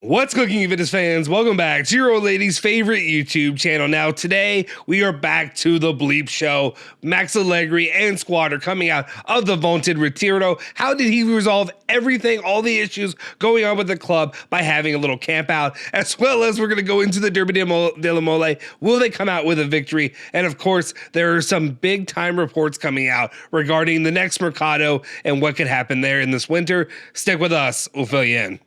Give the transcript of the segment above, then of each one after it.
What's cooking, Juventus fans? Welcome back to your old lady's favorite YouTube channel. Now, today we are back to the bleep show. Max Allegri and squad are coming out of the vaunted retiro. How did he resolve everything, all the issues going on with the club by having a little camp out? As well as we're going to go into the Derby della Mole. Will they come out with a victory? And of course, there are some big time reports coming out regarding the next Mercado and what could happen there in this winter. Stick with us. We'll fill you in.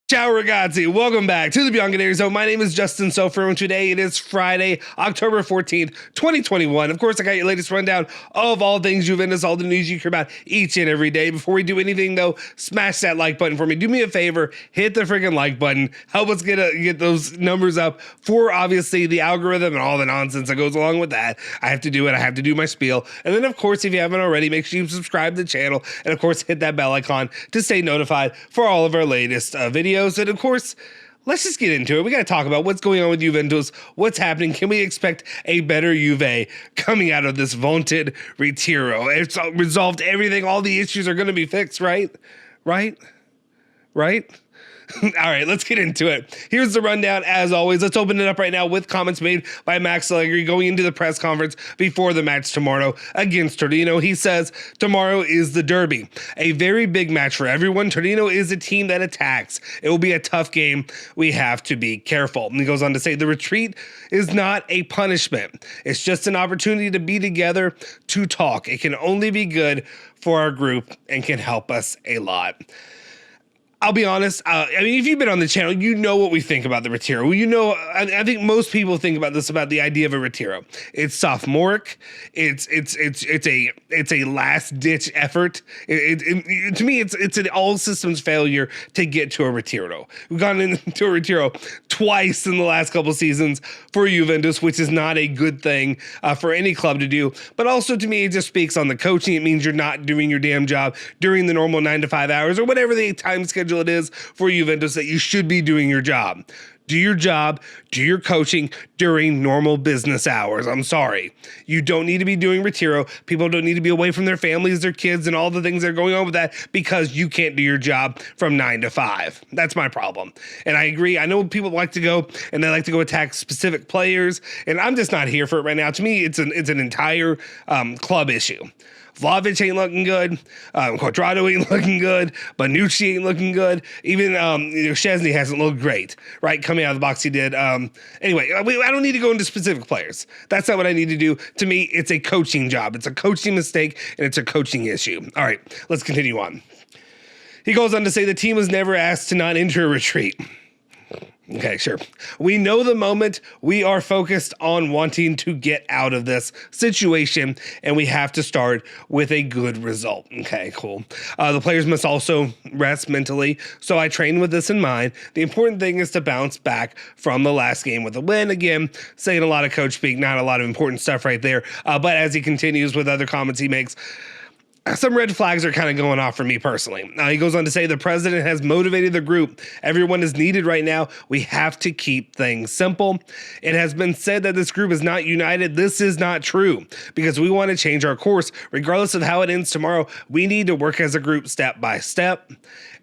Ciao ragazzi, welcome back to the Bianconerizonechannel. My name is Justin Sofer, and today it is Friday, October 14th, 2021. Of course, I got your latest rundown of all things Juventus, all the news you hear about each and every day. Before we do anything though, smash that like button for me. Do me a favor, hit the freaking like button. Help us get those numbers up for obviously the algorithm and all the nonsense that goes along with that. I have to do it, I have to do my spiel. And then of course, if you haven't already, make sure you subscribe to the channel and of course hit that bell icon to stay notified for all of our latest videos. And of course, let's just get into it. We got to talk about what's going on with Juventus, what's happening. Can we expect a better Juve coming out of this vaunted retiro? It's resolved everything. All the issues are going to be fixed, right? Right? All right, let's get into it. Here's the rundown. As always, let's open it up right now with comments made by Max Allegri going into the press conference before the match tomorrow against Torino. He says, tomorrow is the derby, a very big match for everyone. Torino is a team that attacks. It will be a tough game. We have to be careful. And he goes on to say, the retreat is not a punishment. It's just an opportunity to be together, to talk. It can only be good for our group and can help us a lot. I'll be honest. I mean, if you've been on the channel, you know what we think about the retiro. You know, I think most people think about this, about the idea of a retiro. It's sophomoric. It's a last ditch effort. To me, it's an all systems failure to get to a retiro. We've gone into a retiro twice in the last couple seasons for Juventus, which is not a good thing for any club to do. But also, to me, it just speaks on the coaching. It means you're not doing your damn job during the normal 9 to 5 hours or whatever the time schedule it is for Juventus that you should be doing your job. Do your job, do your coaching during normal business hours. I'm sorry. You don't need to be doing retiro. People don't need to be away from their families, their kids, and all the things that are going on with that because you can't do your job from 9 to 5. That's my problem. And I agree. I know people like to go and they like to go attack specific players, and I'm just not here for it right now. To me, it's an entire club issue. Vlahovic ain't looking good. Quadrado ain't looking good. Bonucci ain't looking good. Even Szczesny hasn't looked great, right? Coming out of the box, he did. Anyway, I don't need to go into specific players. That's not what I need to do. To me, it's a coaching job. It's a coaching mistake, and it's a coaching issue. All right, let's continue on. He goes on to say the team was never asked to not enter a retreat. Okay, sure. We know the moment. We are focused on wanting to get out of this situation, and we have to start with a good result. Okay, cool. The players must also rest mentally, so I train with this in mind. The important thing is to bounce back from the last game with a win. Again, saying a lot of coach speak, not a lot of important stuff right there. But as he continues with other comments he makes, some red flags are kind of going off for me personally. He goes on to say the president has motivated the group. Everyone is needed right now. We have to keep things simple. It has been said that this group is not united. This is not true because we want to change our course. Regardless of how it ends tomorrow, we need to work as a group step by step.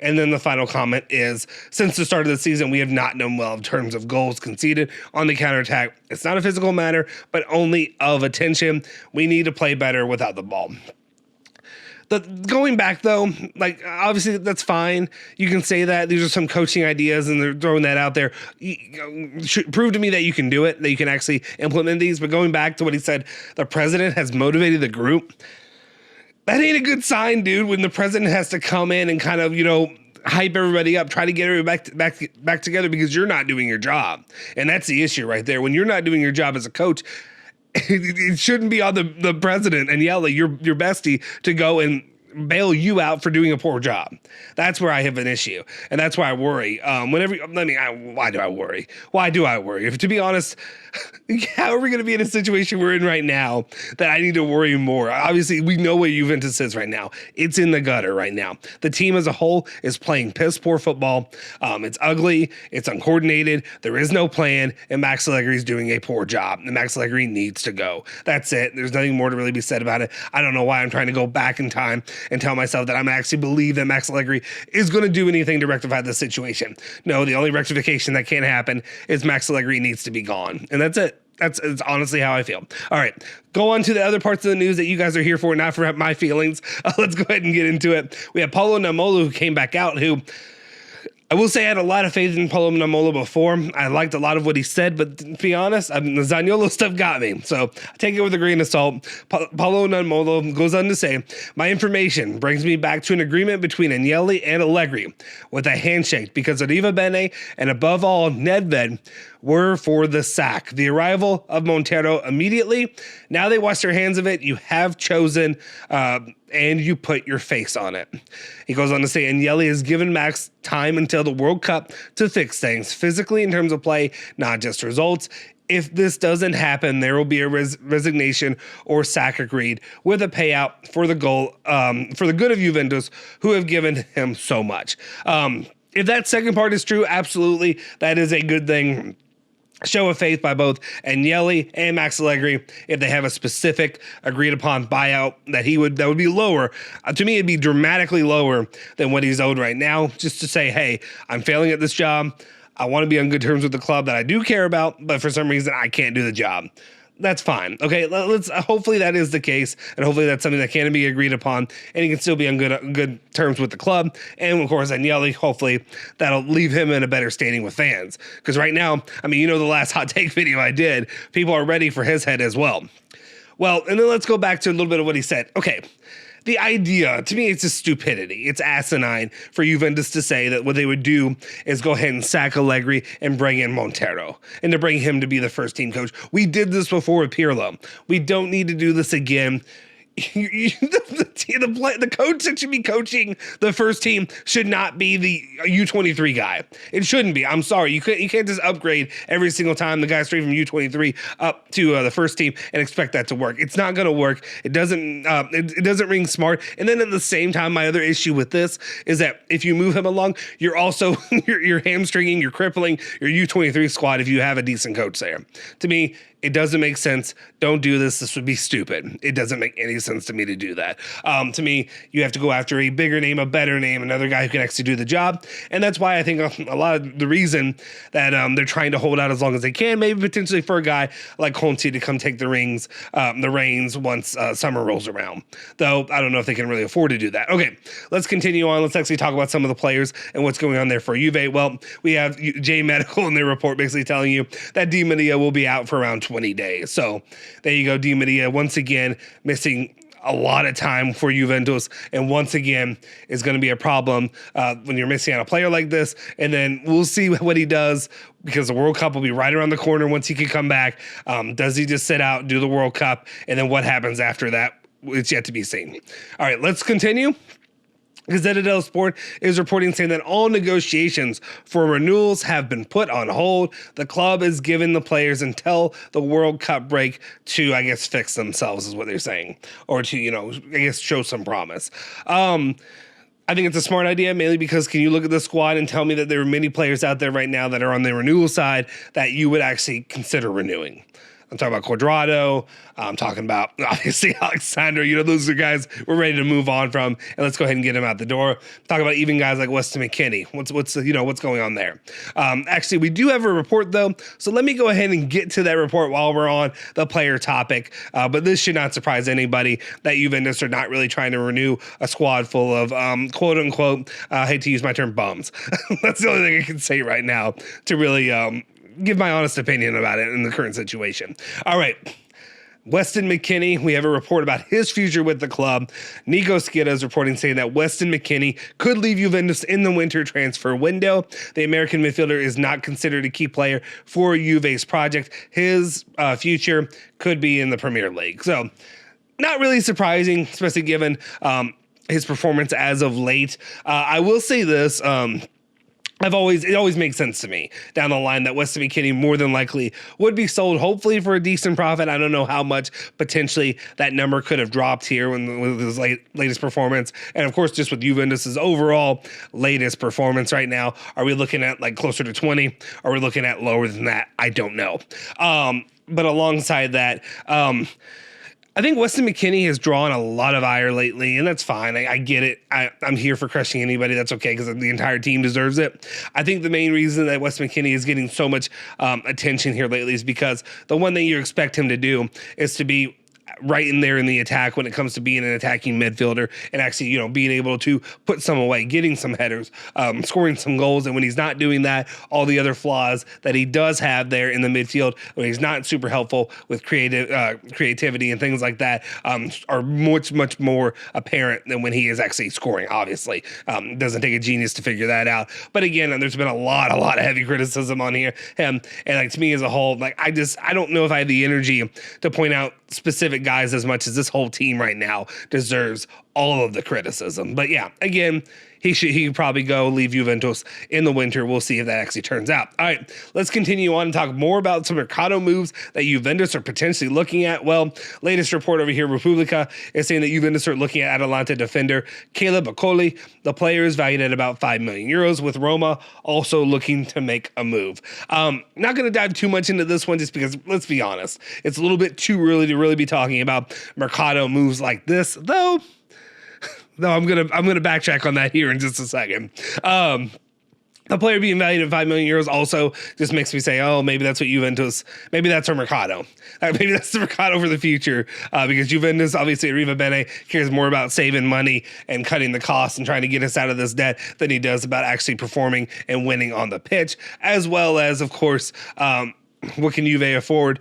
And then the final comment is, since the start of the season, we have not done well in terms of goals conceded on the counterattack. It's not a physical matter, but only of attention. We need to play better without the ball. Going back though, like obviously that's fine. You can say that these are some coaching ideas and they're throwing that out there. Prove to me that you can do it, that you can actually implement these. But going back to what he said, the president has motivated the group. That ain't a good sign, dude, when the president has to come in and kind of, hype everybody up, try to get everybody back together because you're not doing your job. And that's the issue right there. When you're not doing your job as a coach, it shouldn't be on the president and your bestie to go and bail you out for doing a poor job. That's where I have an issue, and that's why I worry. Why do I worry? Why do I worry? If, to be honest, how are we going to be in a situation we're in right now that I need to worry more? Obviously, we know where Juventus is right now. It's in the gutter right now. The team as a whole is playing piss poor football. It's ugly. It's uncoordinated. There is no plan, and Max Allegri is doing a poor job. And Max Allegri needs to go. That's it. There's nothing more to really be said about it. I don't know why I'm trying to go back in time and tell myself that I'm actually believe that Max Allegri is going to do anything to rectify the situation. No, the only rectification that can happen is Max Allegri needs to be gone. And that's it. That's honestly how I feel. All right, go on to the other parts of the news that you guys are here for, not for my feelings. Let's go ahead and get into it. We have Paulo Namolo, who came back out, who I will say I had a lot of faith in Paulo Namolo before. I liked a lot of what he said, but to be honest, the Zaniolo stuff got me. So I take it with a grain of salt. Paulo Namolo goes on to say, my information brings me back to an agreement between Agnelli and Allegri with a handshake because Arriva Bene and above all Nedved were for the sack. The arrival of Montero immediately. Now they wash their hands of it. You have chosen and you put your face on it. He goes on to say, Agnelli has given Max time until the World Cup to fix things physically in terms of play, not just results. If this doesn't happen, there will be a resignation or sack agreed with a payout for the goal, for the good of Juventus, who have given him so much. If that second part is true, absolutely, that is a good thing. Show of faith by both Agnelli and Max Allegri if they have a specific agreed upon buyout that would be lower. To me, it'd be dramatically lower than what he's owed right now, just to say, hey, I'm failing at this job. I want to be on good terms with the club that I do care about, but for some reason I can't do the job. That's fine. Okay, let's hopefully that is the case, and hopefully that's something that can be agreed upon, and he can still be on good terms with the club. And of course, Agnelli, hopefully that'll leave him in a better standing with fans. Because right now, I mean, the last hot take video I did, people are ready for his head as well. Well, and then let's go back to a little bit of what he said. Okay. The idea, to me, it's just stupidity. It's asinine for Juventus to say that what they would do is go ahead and sack Allegri and bring in Montero and to bring him to be the first team coach. We did this before with Pirlo. We don't need to do this again. The coach that should be coaching the first team should not be the U23 guy. It shouldn't be. I'm sorry. You can't just upgrade every single time the guy straight from U23 up to the first team and expect that to work. It's not going to work. It doesn't. It doesn't ring smart. And then at the same time, my other issue with this is that if you move him along, you're also you're hamstringing, you're crippling your U23 squad if you have a decent coach there. To me, it doesn't make sense. Don't do this. This would be stupid. It doesn't make any sense to me to do that. To me, you have to go after a bigger name, a better name, another guy who can actually do the job. And that's why I think a lot of the reason that they're trying to hold out as long as they can, maybe potentially for a guy like Conte to come take the reins once summer rolls around. Though I don't know if they can really afford to do that. Okay, let's continue on. Let's actually talk about some of the players and what's going on there for Juve. Well, we have J Medical in their report basically telling you that Di Maria will be out for around 20 days. So there you go. Di Maria once again missing a lot of time for Juventus, and once again is going to be a problem when you're missing out a player like this. And then we'll see what he does, because the World Cup will be right around the corner once he can come back. Does he just sit out, do the World Cup, and then what happens after that? It's yet to be seen. All right, let's continue. Gazzetta dello Sport is reporting saying that all negotiations for renewals have been put on hold. The club is giving the players until the World Cup break to, I guess, fix themselves, is what they're saying, or to, I guess, show some promise. I think it's a smart idea, mainly because can you look at the squad and tell me that there are many players out there right now that are on the renewal side that you would actually consider renewing? I'm talking about Quadrado. I'm talking about, obviously, Alexander. Those are guys we're ready to move on from, and let's go ahead and get him out the door. Talk about even guys like Weston McKennie. What's going on there? Actually, we do have a report, though, so let me go ahead and get to that report while we're on the player topic. But this should not surprise anybody that Juventus are not really trying to renew a squad full of, quote-unquote, I hate to use my term, bums. That's the only thing I can say right now to really give my honest opinion about it in the current situation. All right. Weston McKennie, we have a report about his future with the club. Nico Schida is reporting saying that Weston McKennie could leave Juventus in the winter transfer window. The American midfielder is not considered a key player for Juve's project. His future could be in the Premier League. So not really surprising, especially given his performance as of late. I will say this, it always makes sense to me down the line that Weston McKennie more than likely would be sold, hopefully for a decent profit. I don't know how much potentially that number could have dropped here with his latest performance. And of course, just with Juventus's overall latest performance right now, are we looking at like closer to 20? Are we looking at lower than that? I don't know. But alongside that, I think Weston McKennie has drawn a lot of ire lately, and that's fine. I get it. I'm here for crushing anybody. That's okay, because the entire team deserves it. I think the main reason that Weston McKennie is getting so much attention here lately is because the one thing you expect him to do is to be right in there in the attack when it comes to being an attacking midfielder and actually, being able to put some away, getting some headers, scoring some goals. And when he's not doing that, all the other flaws that he does have there in the midfield, when he's not super helpful with creativity and things like that, are much, much more apparent than when he is actually scoring, obviously. It doesn't take a genius to figure that out. But again, there's been a lot of heavy criticism on here. And like, to me as a whole, I don't know if I have the energy to point out specific guys as much as this whole team right now deserves all of the criticism. But yeah, again, he could probably go leave Juventus in the winter. We'll see if that actually turns out. All right, let's continue on and talk more about some Mercado moves that Juventus are potentially looking at. Well, latest report over here, Repubblica, is saying that Juventus are looking at Atalanta defender Caleb Akoli. The player is valued at about 5 million euros, with Roma also looking to make a move. Not going to dive too much into this one just because, let's be honest, it's a little bit too early to really be talking about Mercado moves like this, though. No, I'm gonna backtrack on that here in just a second. The player being valued at 5 million euros also just makes me say, oh, maybe that's what Juventus, maybe that's our Mercado. Maybe that's the Mercado for the future, because Juventus, obviously, Riva Bene cares more about saving money and cutting the costs and trying to get us out of this debt than he does about actually performing and winning on the pitch, as well as, of course, what can Juve afford?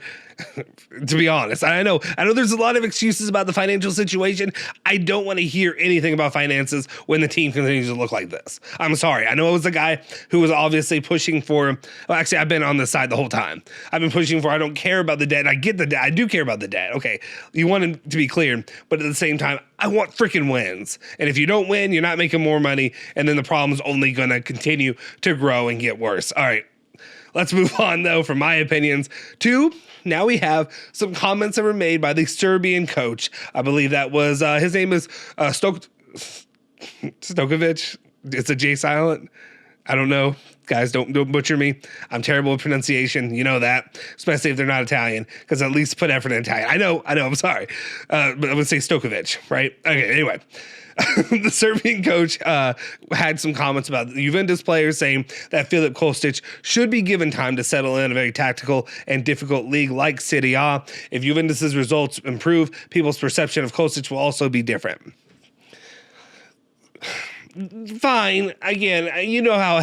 To be honest, I know there's a lot of excuses about the financial situation. I don't want to hear anything about finances when the team continues to look like this. I'm sorry. I know I was the guy who was obviously pushing for, well, actually, I've been on this side the whole time. I've been pushing for, I don't care about the debt. And I get the debt. I do care about the debt. Okay. You want it to be clear, but at the same time, I want freaking wins. And if you don't win, you're not making more money. And then the problem's only going to continue to grow and get worse. All right. Let's move on, though, from my opinions to now we have some comments that were made by the Serbian coach. I believe that was, his name is Stokovic. It's a J silent. I don't know. Guys, don't butcher me. I'm terrible at pronunciation. You know that, especially if they're not Italian, because at least put effort in Italian. I know. I'm sorry. But I would say Stokovic, right? Okay, anyway. The Serbian coach had some comments about the Juventus players, saying that Filip Kostic should be given time to settle in a very tactical and difficult league like Serie A. If Juventus's results improve, people's perception of Kostic will also be different. Fine. Again, you know how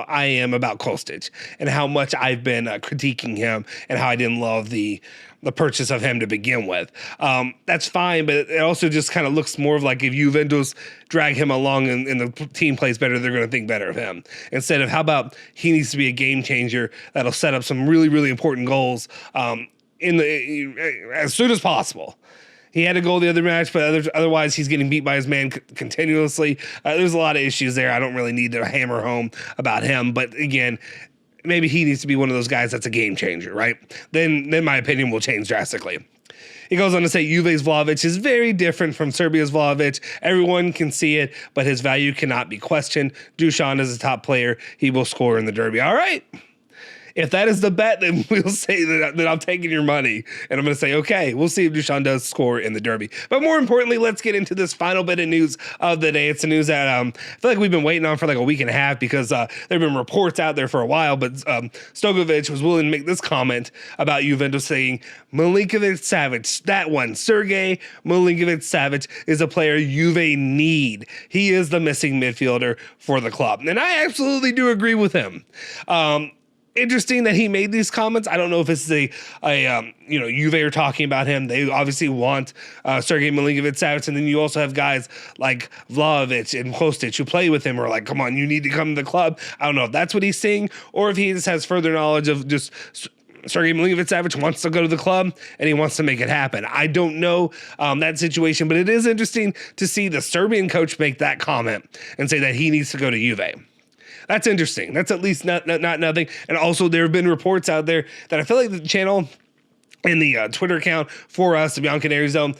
I am about Kostic and how much I've been critiquing him and how I didn't love the purchase of him to begin with. That's fine, but it also just kind of looks more of like if Juventus drag him along and the team plays better, they're going to think better of him. Instead of, how about he needs to be a game changer that'll set up some really, really important goals as soon as possible. He had a goal the other match, but otherwise he's getting beat by his man continuously. There's a lot of issues there. I don't really need to hammer home about him, but again, maybe he needs to be one of those guys that's a game changer, right? Then my opinion will change drastically. He goes on to say Juve's Vlahovic is very different from Serbia's Vlahovic. Everyone can see it, but his value cannot be questioned. Dusan is a top player. He will score in the derby. All right. If that is the bet, then we'll say that I'm taking your money. And I'm going to say, okay, we'll see if Dusan does score in the derby. But more importantly, let's get into this final bit of news of the day. It's the news that I feel like we've been waiting on for like a week and a half, because there have been reports out there for a while. But Stokovic was willing to make this comment about Juventus, saying Milinkovic-Savic, that one, Sergej Milinkovic-Savic, is a player Juve need. He is the missing midfielder for the club. And I absolutely do agree with him. Interesting that he made these comments. I don't know if it's Juve are talking about him. They obviously want Sergej Milinkovic-Savic, and then you also have guys like Vlahovic and Kostic who play with him, or like, come on, you need to come to the club. I don't know if that's what he's saying, or if he just has further knowledge of just Sergej Milinkovic-Savic wants to go to the club and he wants to make it happen. I don't know that situation, but it is interesting to see the Serbian coach make that comment and say that he needs to go to Juve. That's interesting. That's at least not nothing. And also, there have been reports out there that I feel like the channel and the Twitter account for us, the Bianconeri Zone,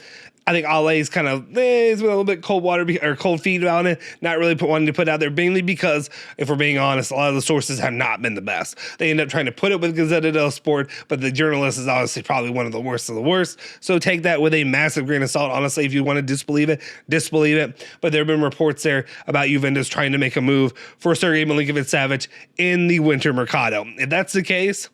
I think Ole's kind of he's been a little bit cold water or cold feet on it, not really wanting to put out there, mainly because if we're being honest, a lot of the sources have not been the best. They end up trying to put it with Gazzetta dello Sport, but the journalist is obviously probably one of the worst of the worst. So take that with a massive grain of salt. Honestly, if you want to disbelieve it, disbelieve it. But there have been reports there about Juventus trying to make a move for Serbian Milinkovic-Savic in the winter mercado. If that's the case,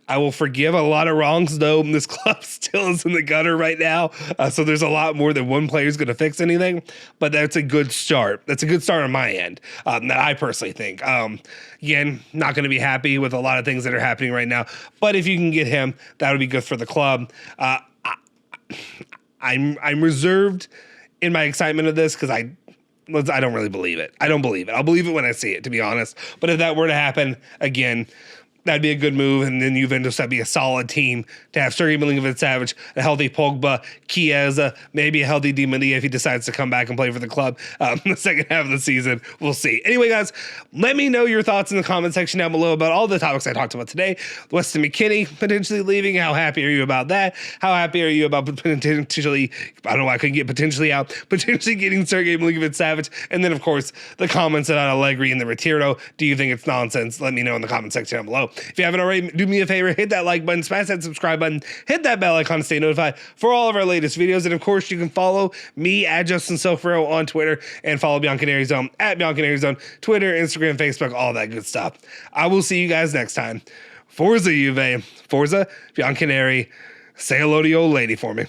I will forgive a lot of wrongs, though. This club still is in the gutter right now. So there's a lot more than one player is going to fix anything. But that's a good start. That's a good start on my end, that I personally think. Again, not going to be happy with a lot of things that are happening right now. But if you can get him, that would be good for the club. I'm reserved in my excitement of this because I don't really believe it. I don't believe it. I'll believe it when I see it, to be honest. But if that were to happen, again, that'd be a good move, and then Juventus, that'd be a solid team to have Serbian Milinkovic-Savic, a healthy Pogba, Chiesa, maybe a healthy Di Maria if he decides to come back and play for the club in the second half of the season. We'll see. Anyway, guys, let me know your thoughts in the comment section down below about all the topics I talked about today. Weston McKennie potentially leaving. How happy are you about that? How happy are you about potentially, I don't know why I couldn't get potentially out, potentially getting Serbian Milinkovic-Savic? And then, of course, the comments about Allegri and the retiro. Do you think it's nonsense? Let me know in the comment section down below. If you haven't already, do me a favor, hit that like button, smash that subscribe button, hit that bell icon to stay notified for all of our latest videos. And of course, you can follow me at Justin Sofro on Twitter and follow bianconerizone at bianconerizone, Twitter, Instagram, Facebook, all that good stuff. I will see you guys next time. Forza Juve, Forza Bianconeri. Say hello to your old lady for me.